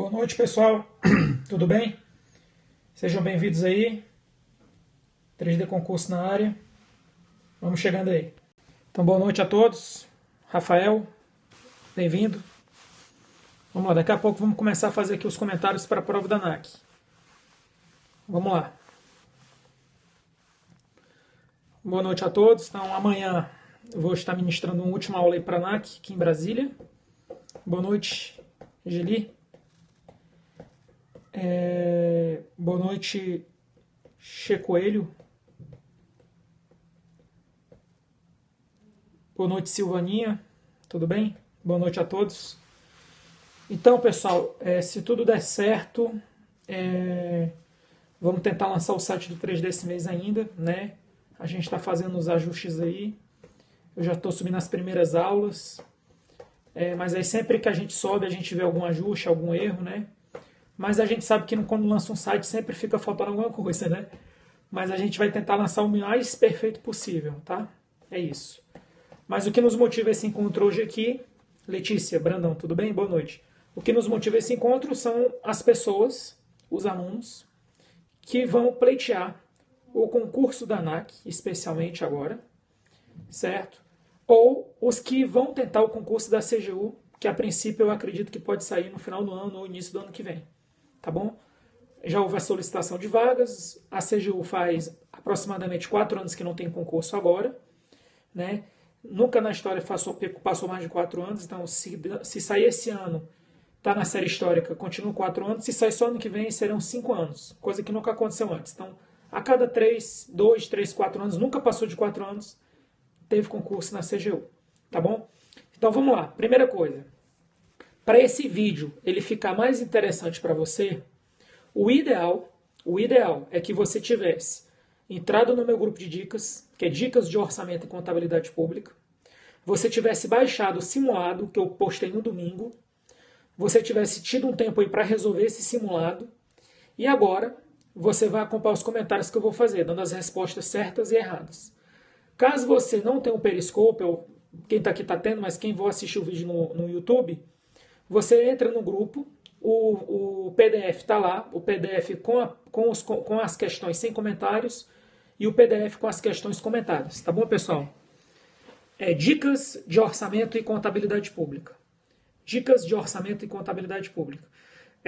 Boa noite, pessoal. Tudo bem? Sejam bem-vindos aí. 3D Concurso na área. Vamos chegando aí. Então, boa noite a todos. Rafael, bem-vindo. Vamos lá, daqui a pouco vamos começar a fazer aqui os comentários para a prova da ANAC. Vamos lá. Boa noite a todos. Então, amanhã eu vou estar ministrando uma última aula aí para a ANAC, aqui em Brasília. Boa noite, Geli. Boa noite, Che Coelho. Boa noite, Silvaninha. Tudo bem? Boa noite a todos. Então, pessoal, se tudo der certo, vamos tentar lançar o site do 3D esse mês ainda, né? A gente está fazendo os ajustes aí. Eu já estou subindo as primeiras aulas. Mas aí sempre que a gente sobe, a gente vê algum ajuste, algum erro, né? Mas a gente sabe que quando lança um site sempre fica faltando alguma coisa, né? Mas a gente vai tentar lançar o mais perfeito possível, tá? É isso. Mas o que nos motiva esse encontro hoje aqui... Letícia, Brandão, tudo bem? Boa noite. O que nos motiva esse encontro são as pessoas, os alunos, que vão pleitear o concurso da ANAC, especialmente agora, certo? Ou os que vão tentar o concurso da CGU, que a princípio eu acredito que pode sair no final do ano ou início do ano que vem. Tá bom? Já houve a solicitação de vagas, a CGU faz aproximadamente 4 anos que não tem concurso agora, né? Nunca na história passou mais de 4 anos, então se sair esse ano, está na série histórica, continua 4 anos, se sair só ano que vem serão 5 anos, coisa que nunca aconteceu antes. Então, a cada 2, 3, 4 anos, nunca passou de 4 anos, teve concurso na CGU, tá bom? Então vamos lá, primeira coisa. Para esse vídeo ele ficar mais interessante para você, o ideal é que você tivesse entrado no meu grupo de dicas, que é Dicas de Orçamento e Contabilidade Pública, você tivesse baixado o simulado que eu postei no domingo, você tivesse tido um tempo aí para resolver esse simulado, e agora você vai acompanhar os comentários que eu vou fazer, dando as respostas certas e erradas. Caso você não tenha o Periscope, ou quem está aqui está tendo, mas quem for assistir o vídeo no YouTube, você entra no grupo, o PDF está lá, o PDF com as questões sem comentários e o PDF com as questões comentadas. Tá bom, pessoal? Dicas de Orçamento e Contabilidade Pública. Dicas de Orçamento e Contabilidade Pública.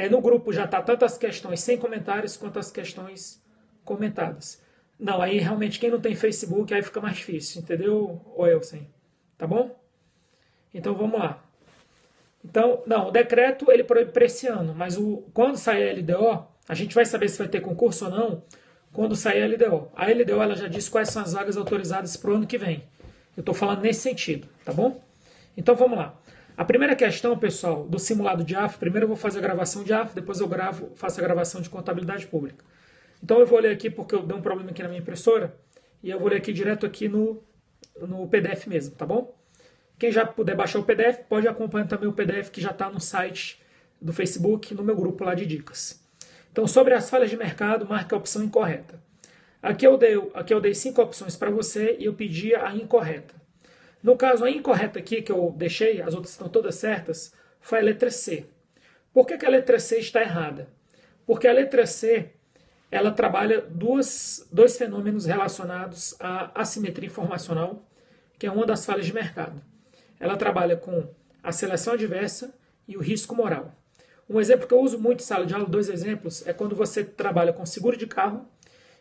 No grupo já está tanto as questões sem comentários quanto as questões comentadas. Não, aí realmente quem não tem Facebook, aí fica mais difícil, entendeu, Elsen? Tá bom? Então vamos lá. Então, não, o decreto ele proíbe para esse ano, mas quando sair a LDO, a gente vai saber se vai ter concurso ou não quando sair a LDO. A LDO ela já diz quais são as vagas autorizadas para o ano que vem. Eu estou falando nesse sentido, tá bom? Então vamos lá. A primeira questão, pessoal, do simulado de AF, primeiro eu vou fazer a gravação de AF, depois eu faço a gravação de contabilidade pública. Então eu vou ler aqui porque eu dei um problema aqui na minha impressora e eu vou ler aqui direto aqui no PDF mesmo, tá bom? Quem já puder baixar o PDF, pode acompanhar também o PDF que já está no site do Facebook, no meu grupo lá de dicas. Então, sobre as falhas de mercado, marque a opção incorreta. Aqui eu dei 5 opções para você e eu pedi a incorreta. No caso, a incorreta aqui que eu deixei, as outras estão todas certas, foi a letra C. Por que a letra C está errada? Porque a letra C ela trabalha dois fenômenos relacionados à assimetria informacional, que é uma das falhas de mercado. Ela trabalha com a seleção adversa e o risco moral. Um exemplo que eu uso muito em sala de aula, 2 exemplos, é quando você trabalha com seguro de carro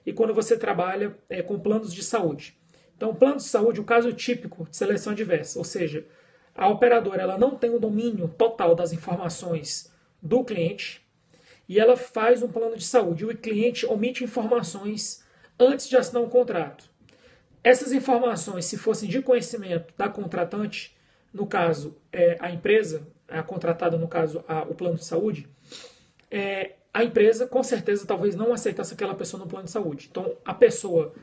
e quando você trabalha com planos de saúde. Então, plano de saúde, o caso típico de seleção adversa, ou seja, a operadora ela não tem o domínio total das informações do cliente e ela faz um plano de saúde. O cliente omite informações antes de assinar um contrato. Essas informações, se fossem de conhecimento da contratante, no caso, a empresa, a contratada, no caso, o plano de saúde, a empresa, com certeza, talvez não aceitasse aquela pessoa no plano de saúde. Então, a pessoa,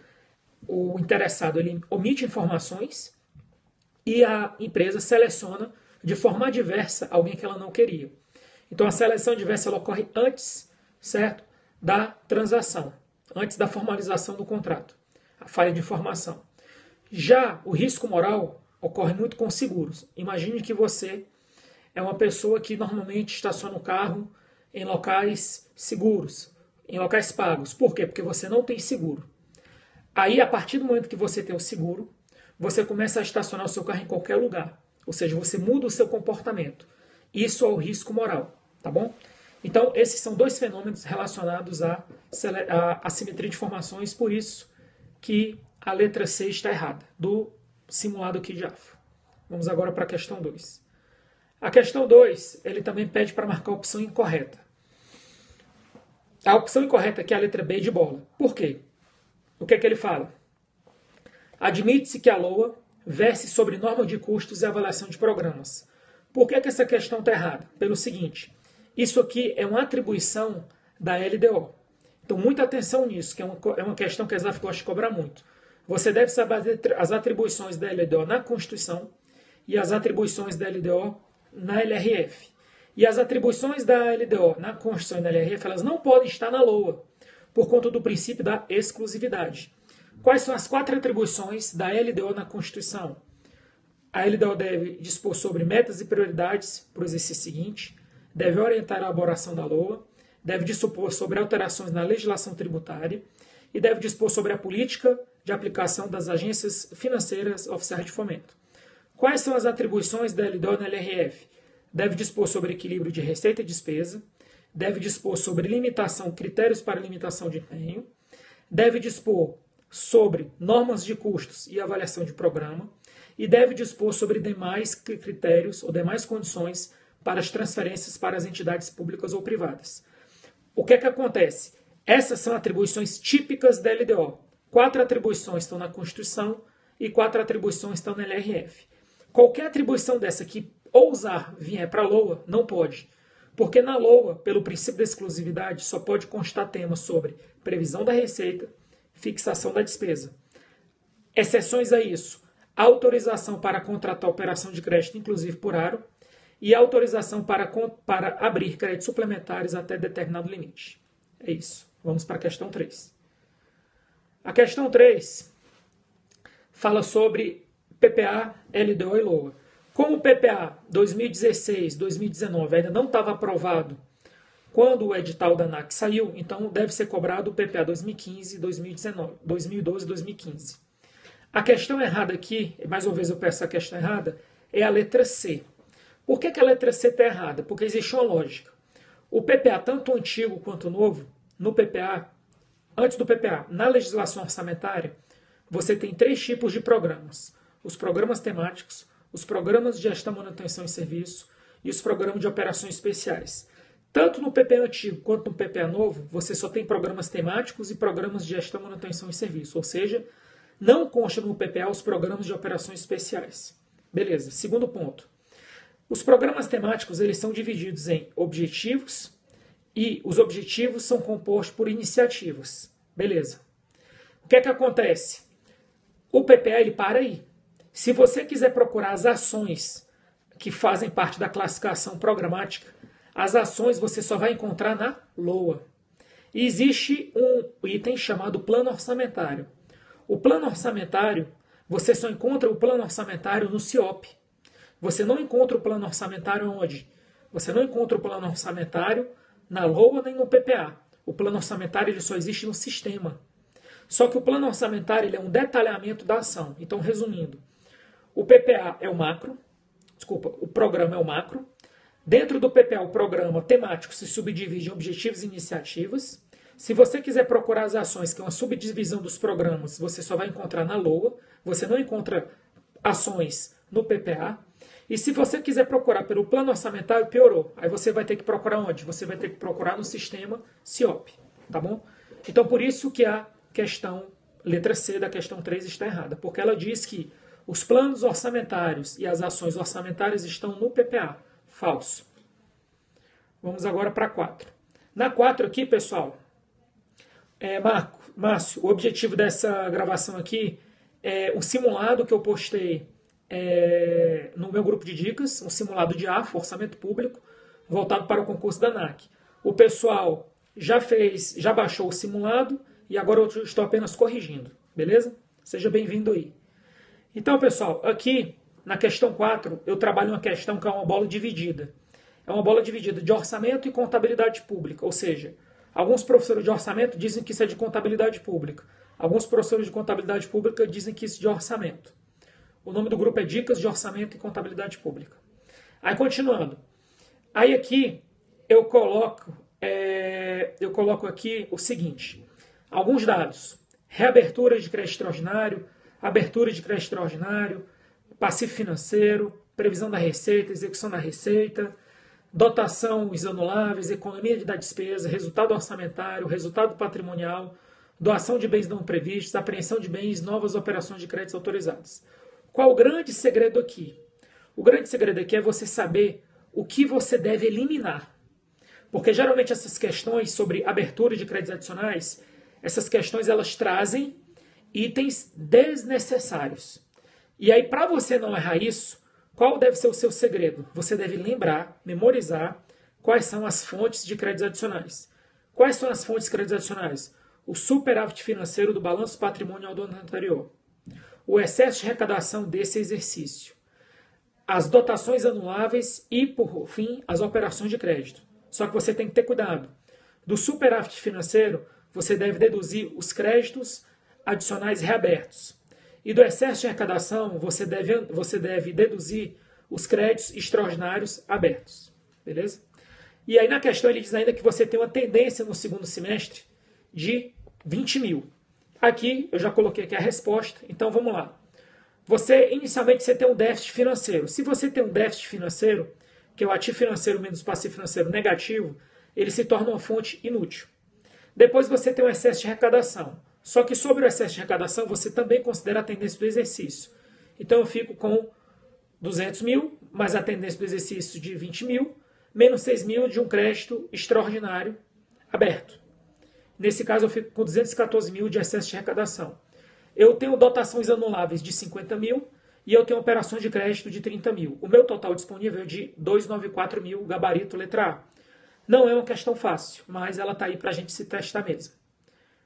o interessado, ele omite informações e a empresa seleciona de forma adversa alguém que ela não queria. Então, a seleção adversa ela ocorre antes, certo, da transação, antes da formalização do contrato, a falha de informação. Já o risco moral ocorre muito com seguros. Imagine que você é uma pessoa que normalmente estaciona o carro em locais seguros, em locais pagos. Por quê? Porque você não tem seguro. Aí, a partir do momento que você tem o seguro, você começa a estacionar o seu carro em qualquer lugar. Ou seja, você muda o seu comportamento. Isso é o risco moral, tá bom? Então, esses são dois fenômenos relacionados à assimetria de informações, por isso que a letra C está errada, do simulado aqui de AFO. Vamos agora para a questão 2. A questão 2, ele também pede para marcar a opção incorreta. A opção incorreta aqui é a letra B de bola. Por quê? O que é que ele fala? Admite-se que a LOA verse sobre norma de custos e avaliação de programas. Por que essa questão está errada? Pelo seguinte, isso aqui é uma atribuição da LDO. Então, muita atenção nisso, que é uma questão que a Exaf gosta de cobrar muito. Você deve saber as atribuições da LDO na Constituição e as atribuições da LDO na LRF. E as atribuições da LDO na Constituição e na LRF, elas não podem estar na LOA, por conta do princípio da exclusividade. Quais são as 4 atribuições da LDO na Constituição? A LDO deve dispor sobre metas e prioridades para o exercício seguinte, deve orientar a elaboração da LOA, deve dispor sobre alterações na legislação tributária e deve dispor sobre a política de aplicação das agências financeiras oficiais de fomento. Quais são as atribuições da LDO na LRF? Deve dispor sobre equilíbrio de receita e despesa, deve dispor sobre limitação, critérios para limitação de empenho, deve dispor sobre normas de custos e avaliação de programa e deve dispor sobre demais critérios ou demais condições para as transferências para as entidades públicas ou privadas. O que é que acontece? Essas são atribuições típicas da LDO. 4 atribuições estão na Constituição e 4 atribuições estão na LRF. Qualquer atribuição dessa que ousar vier para a LOA, não pode. Porque na LOA, pelo princípio da exclusividade, só pode constar temas sobre previsão da receita, fixação da despesa. Exceções a isso, autorização para contratar operação de crédito, inclusive por aro, e autorização para abrir créditos suplementares até determinado limite. É isso. Vamos para a questão 3. A questão 3 fala sobre PPA, LDO e LOA. Como o PPA 2016, 2019 ainda não estava aprovado quando o edital da ANAC saiu, então deve ser cobrado o PPA 2015, 2019, 2012 e 2015. A questão errada aqui, mais uma vez eu peço a questão errada, é a letra C. Por que a letra C está errada? Porque existe uma lógica. O PPA, tanto o antigo quanto o novo, no PPA, antes do PPA, na legislação orçamentária, você tem 3 tipos de programas. Os programas temáticos, os programas de gestão, manutenção e serviço e os programas de operações especiais. Tanto no PPA antigo quanto no PPA novo, você só tem programas temáticos e programas de gestão, manutenção e serviço. Ou seja, não consta no PPA os programas de operações especiais. Beleza. Segundo ponto. Os programas temáticos eles são divididos em objetivos e os objetivos são compostos por iniciativas. Beleza. O que é que acontece? O PPA ele para aí. Se você quiser procurar as ações que fazem parte da classificação programática, as ações você só vai encontrar na LOA. E existe um item chamado plano orçamentário. O plano orçamentário, você só encontra o plano orçamentário no CIOP. Você não encontra o plano orçamentário onde? Você não encontra o plano orçamentário na LOA nem no PPA. O plano orçamentário ele só existe no sistema. Só que o plano orçamentário ele é um detalhamento da ação. Então, resumindo, o PPA é o macro, o programa é o macro. Dentro do PPA, o programa temático se subdivide em objetivos e iniciativas. Se você quiser procurar as ações, que é uma subdivisão dos programas, você só vai encontrar na LOA. Você não encontra ações no PPA. E se você quiser procurar pelo plano orçamentário, piorou. Aí você vai ter que procurar onde? Você vai ter que procurar no sistema CIOP. Tá bom? Então, por isso que a questão, letra C da questão 3 está errada. Porque ela diz que os planos orçamentários e as ações orçamentárias estão no PPA. Falso. Vamos agora para a 4. Na 4 aqui, pessoal, Márcio, o objetivo dessa gravação aqui é um simulado que eu postei no meu grupo de dicas, um simulado de AFO, Orçamento Público, voltado para o concurso da ANAC. O pessoal já baixou o simulado e agora eu estou apenas corrigindo, beleza? Seja bem-vindo aí. Então, pessoal, aqui na questão 4, eu trabalho uma questão que é uma bola dividida. é uma bola dividida de orçamento e contabilidade pública, ou seja, alguns professores de orçamento dizem que isso é de contabilidade pública, alguns professores de contabilidade pública dizem que isso é de orçamento. O nome do grupo é Dicas de Orçamento e Contabilidade Pública. Aí continuando, aí aqui eu coloco aqui o seguinte, alguns dados, reabertura de crédito extraordinário, abertura de crédito extraordinário, passivo financeiro, previsão da receita, execução da receita, dotação os anuláveis, economia da despesa, resultado orçamentário, resultado patrimonial, doação de bens não previstos, apreensão de bens, novas operações de créditos autorizadas. Qual o grande segredo aqui? O grande segredo aqui é você saber o que você deve eliminar. Porque geralmente essas questões sobre abertura de créditos adicionais, essas questões elas trazem itens desnecessários. E aí, para você não errar isso, qual deve ser o seu segredo? Você deve lembrar, memorizar quais são as fontes de créditos adicionais. Quais são as fontes de créditos adicionais? O superávit financeiro do balanço patrimonial do ano anterior. O excesso de arrecadação desse exercício. As dotações anuláveis e, por fim, as operações de crédito. Só que você tem que ter cuidado. Do superávit financeiro, você deve deduzir os créditos adicionais reabertos. E do excesso de arrecadação, você deve deduzir os créditos extraordinários abertos. Beleza? E aí na questão ele diz ainda que você tem uma tendência no segundo semestre de 20 mil. Aqui eu já coloquei aqui a resposta, então vamos lá. Inicialmente você tem um déficit financeiro. Se você tem um déficit financeiro, que é o ativo financeiro menos passivo financeiro negativo, ele se torna uma fonte inútil. Depois você tem um excesso de arrecadação. Só que sobre o excesso de arrecadação, você também considera a tendência do exercício. Então eu fico com 200 mil, mais a tendência do exercício de 20 mil, menos 6 mil de um crédito extraordinário aberto. Nesse caso eu fico com 214 mil de excesso de arrecadação. Eu tenho dotações anuláveis de 50 mil e eu tenho operações de crédito de 30 mil. O meu total disponível é de 294 mil, gabarito letra A. Não é uma questão fácil, mas ela está aí para a gente se testar mesmo.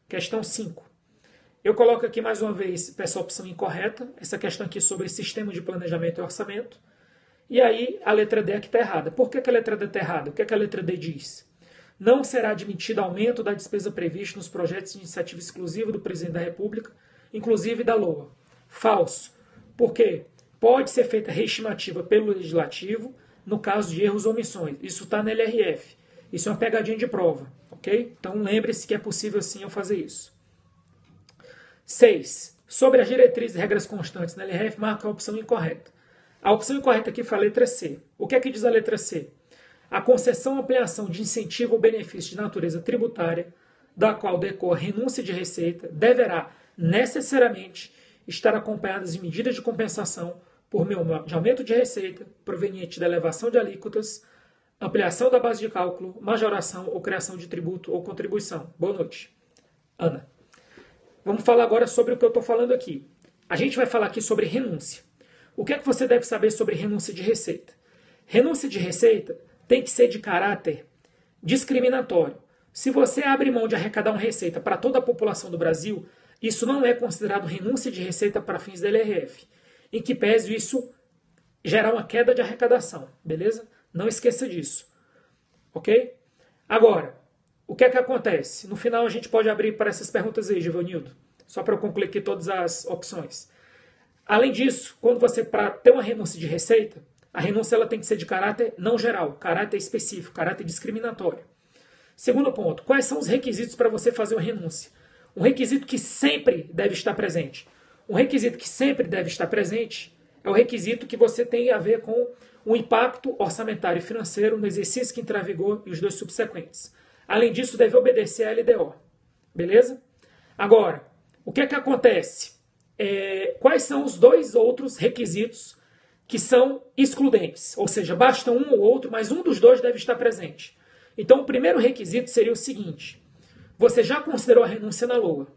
Questão 5. Eu coloco aqui mais uma vez essa opção incorreta, essa questão aqui sobre sistema de planejamento e orçamento. E aí a letra D aqui está errada. Por que a letra D está errada? O que a letra D diz? Não será admitido aumento da despesa prevista nos projetos de iniciativa exclusiva do Presidente da República, inclusive da LOA. Falso. Por quê? Pode ser feita reestimativa pelo Legislativo no caso de erros ou omissões. Isso está na LRF. Isso é uma pegadinha de prova. Ok? Então lembre-se que é possível sim eu fazer isso. 6. Sobre as diretrizes e regras constantes na LRF, marca a opção incorreta. A opção incorreta aqui foi a letra C. O que é que diz a letra C? A concessão ou ampliação de incentivo ou benefício de natureza tributária, da qual decorre renúncia de receita, deverá necessariamente estar acompanhada de medidas de compensação por meio de aumento de receita proveniente da elevação de alíquotas, ampliação da base de cálculo, majoração ou criação de tributo ou contribuição. Boa noite. Ana. Vamos falar agora sobre o que eu estou falando aqui. A gente vai falar aqui sobre renúncia. O que é que você deve saber sobre renúncia de receita? Renúncia de receita tem que ser de caráter discriminatório. Se você abre mão de arrecadar uma receita para toda a população do Brasil, isso não é considerado renúncia de receita para fins da LRF, em que pese isso gerar uma queda de arrecadação, beleza? Não esqueça disso, ok? Agora, o que é que acontece? No final a gente pode abrir para essas perguntas aí, Givanildo, só para eu concluir aqui todas as opções. Além disso, quando você, para ter uma renúncia de receita, a renúncia ela tem que ser de caráter não geral, caráter específico, caráter discriminatório. Segundo ponto, quais são os requisitos para você fazer uma renúncia? Um requisito que sempre deve estar presente. Um requisito que sempre deve estar presente é o requisito que você tem a ver com o impacto orçamentário e financeiro no exercício que entra em vigor e os dois subsequentes. Além disso, deve obedecer à LDO. Beleza? Agora, o que é que acontece? Quais são os dois outros requisitos que são excludentes? Ou seja, basta um ou outro, mas um dos dois deve estar presente. Então, o primeiro requisito seria o seguinte: você já considerou a renúncia na LOA.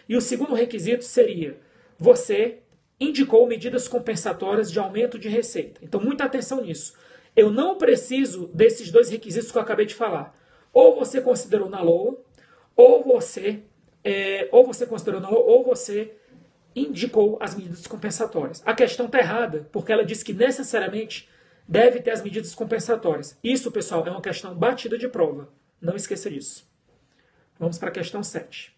E o segundo requisito seria: você indicou medidas compensatórias de aumento de receita. Então, muita atenção nisso. Eu não preciso desses dois requisitos que eu acabei de falar. Ou você considerou na LOA, ou você indicou as medidas compensatórias. A questão está errada, porque ela diz que necessariamente deve ter as medidas compensatórias. Isso, pessoal, é uma questão batida de prova. Não esqueça disso. Vamos para a questão 7.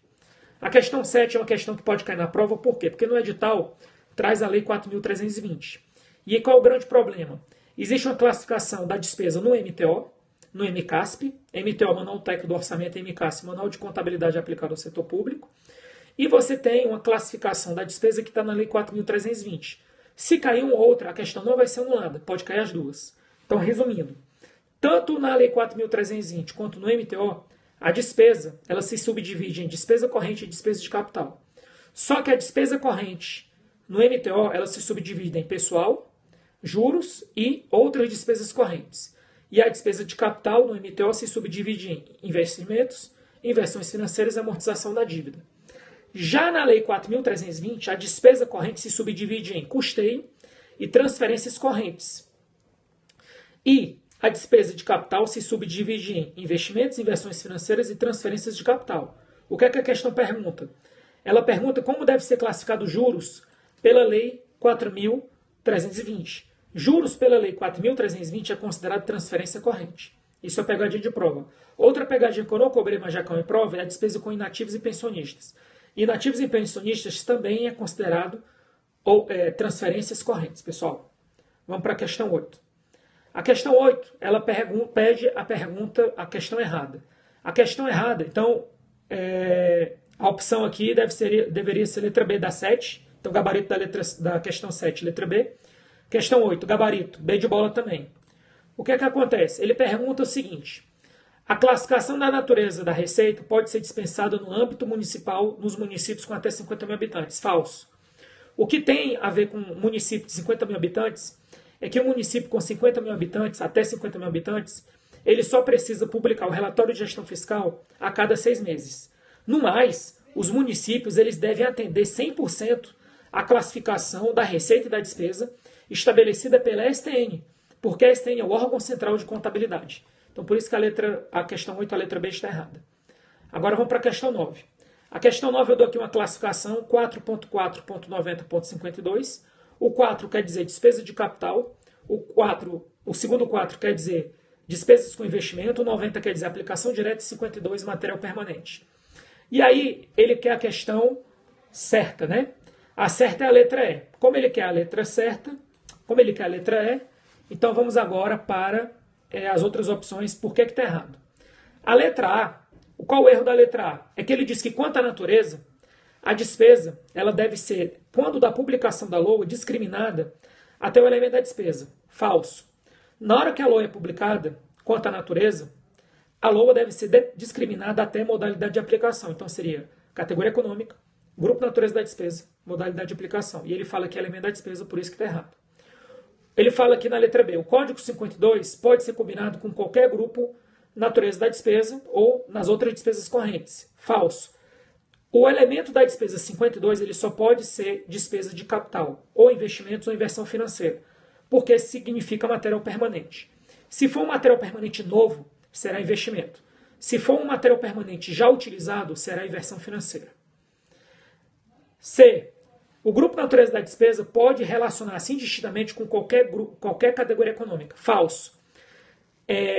A questão 7 é uma questão que pode cair na prova, por quê? Porque no edital traz a Lei 4.320. E qual é o grande problema? Existe uma classificação da despesa no MTO, no MCASP, MTO, Manual Técnico do Orçamento, e MCASP, Manual de Contabilidade Aplicada ao Setor Público, e você tem uma classificação da despesa que está na Lei 4.320. Se cair uma ou outra, a questão não vai ser anulada, pode cair as duas. Então, resumindo, tanto na Lei 4.320 quanto no MTO, a despesa ela se subdivide em despesa corrente e despesa de capital. Só que a despesa corrente no MTO ela se subdivide em pessoal, juros e outras despesas correntes. E a despesa de capital no MTO se subdivide em investimentos, inversões financeiras e amortização da dívida. Já na Lei 4.320, a despesa corrente se subdivide em custeio e transferências correntes. E a despesa de capital se subdivide em investimentos, inversões financeiras e transferências de capital. O que é que a questão pergunta? Ela pergunta como deve ser classificado juros pela Lei 4.320. Juros pela Lei 4.320 é considerado transferência corrente. Isso é pegadinha de prova. Outra pegadinha que eu não cobrei, mas já caiu em prova, é a despesa com inativos e pensionistas. Inativos e pensionistas também é considerado transferências correntes, pessoal. Vamos para a questão 8. A questão 8, ela pede a questão errada. A questão errada, então, a opção aqui deveria ser letra B da 7. Então, gabarito da questão 7, letra B. Questão 8, gabarito, B de bola também. O que é que acontece? Ele pergunta o seguinte: a classificação da natureza da receita pode ser dispensada no âmbito municipal nos municípios com até 50 mil habitantes. Falso. O que tem a ver com município de 50 mil habitantes é que o município com 50 mil habitantes, até 50 mil habitantes, ele só precisa publicar o relatório de gestão fiscal a cada 6 meses. No mais, os municípios eles devem atender 100% a classificação da receita e da despesa estabelecida pela STN, porque a STN é o órgão central de contabilidade. Então, por isso que a questão 8, a letra B está errada. Agora vamos para a questão 9. A questão 9 eu dou aqui uma classificação 4.4.90.52. O 4 quer dizer despesa de capital. O segundo 4 quer dizer despesas com investimento. O 90 quer dizer aplicação direta e 52 material permanente. E aí ele quer a questão certa, né? A certa é a letra E. Como ele quer a letra certa, como ele quer a letra E, então vamos agora para as outras opções. Por que está errado? A letra A, qual o erro da letra A? É que ele diz que quanto à natureza, a despesa ela deve ser, quando da publicação da LOA, discriminada até o elemento da despesa. Falso. Na hora que a LOA é publicada, quanto à natureza, a LOA deve ser discriminada até modalidade de aplicação. Então seria categoria econômica, grupo natureza da despesa, modalidade de aplicação. E ele fala que é elemento da despesa, por isso que está errado. Ele fala aqui na letra B, o código 52 pode ser combinado com qualquer grupo natureza da despesa ou nas outras despesas correntes. Falso. O elemento da despesa 52 ele só pode ser despesa de capital, ou investimentos ou inversão financeira, porque significa material permanente. Se for um material permanente novo, será investimento. Se for um material permanente já utilizado, será inversão financeira. C. O grupo natureza da despesa pode relacionar-se indistintamente com qualquer categoria econômica. Falso.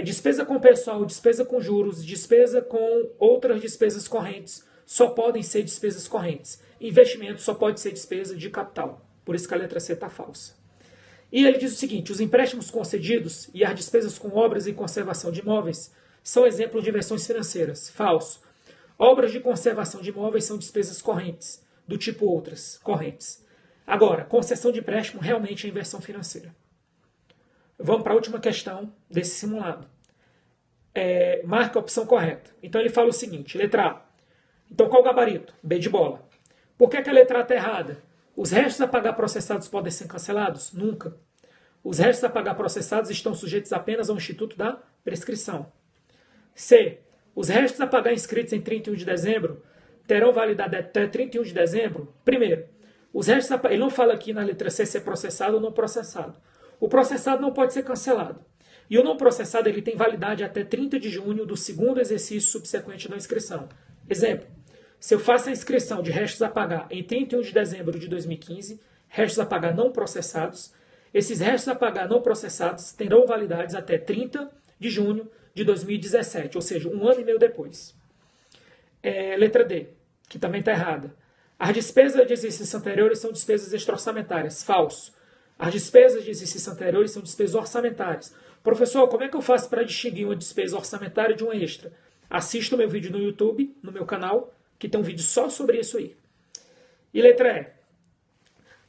Despesa com pessoal, despesa com juros, despesa com outras despesas correntes só podem ser despesas correntes. Investimento só pode ser despesa de capital. Por isso que a letra C está falsa. E ele diz o seguinte: os empréstimos concedidos e as despesas com obras e conservação de imóveis são exemplos de inversões financeiras. Falso. Obras de conservação de imóveis são despesas correntes, do tipo outras correntes. Agora, concessão de empréstimo realmente é inversão financeira. Vamos para a última questão desse simulado. Marca a opção correta. Então ele fala o seguinte, letra A. Então qual o gabarito? B de bola. Por que a letra A está errada? Os restos a pagar processados podem ser cancelados? Nunca. Os restos a pagar processados estão sujeitos apenas ao instituto da prescrição. C. Os restos a pagar inscritos em 31 de dezembro terão validade até 31 de dezembro. Primeiro, os restos ele não fala aqui na letra C se é processado ou não processado. O processado não pode ser cancelado. E o não processado ele tem validade até 30 de junho do segundo exercício subsequente da inscrição. Exemplo, se eu faço a inscrição de restos a pagar em 31 de dezembro de 2015, restos a pagar não processados, Esses restos a pagar não processados terão validades até 30 de junho de 2017, ou seja, 1 ano e meio depois. Letra D, que também está errada. As despesas de exercícios anteriores são despesas extra-orçamentárias. Falso. As despesas de exercícios anteriores são despesas orçamentárias. Professor, como é que eu faço para distinguir uma despesa orçamentária de uma extra? Assista o meu vídeo no YouTube, no meu canal, que tem um vídeo só sobre isso aí. E letra E.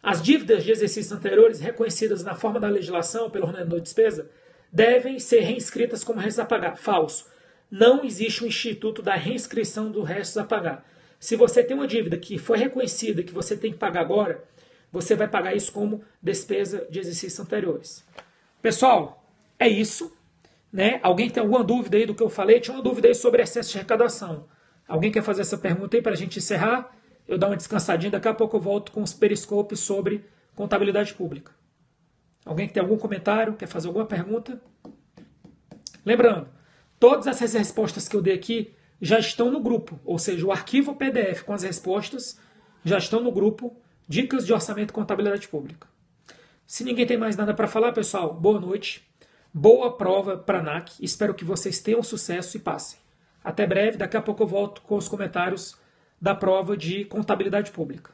As dívidas de exercícios anteriores reconhecidas na forma da legislação pelo ordenador de despesa devem ser reinscritas como restos a pagar. Falso. Não existe um instituto da reinscrição dos restos a pagar. Se você tem uma dívida que foi reconhecida que você tem que pagar agora, você vai pagar isso como despesa de exercícios anteriores. Pessoal, é isso. Né? Alguém tem alguma dúvida aí do que eu falei? Tinha uma dúvida aí sobre excesso de arrecadação. Alguém quer fazer essa pergunta aí para a gente encerrar? Eu dar uma descansadinha, daqui a pouco eu volto com os periscopes sobre contabilidade pública. Alguém que tem algum comentário, quer fazer alguma pergunta? Lembrando, todas essas respostas que eu dei aqui já estão no grupo, ou seja, o arquivo PDF com as respostas já estão no grupo Dicas de Orçamento e Contabilidade Pública. Se ninguém tem mais nada para falar, pessoal, boa noite. Boa prova para a ANAC. Espero que vocês tenham sucesso e passem. Até breve, daqui a pouco eu volto com os comentários da prova de contabilidade pública.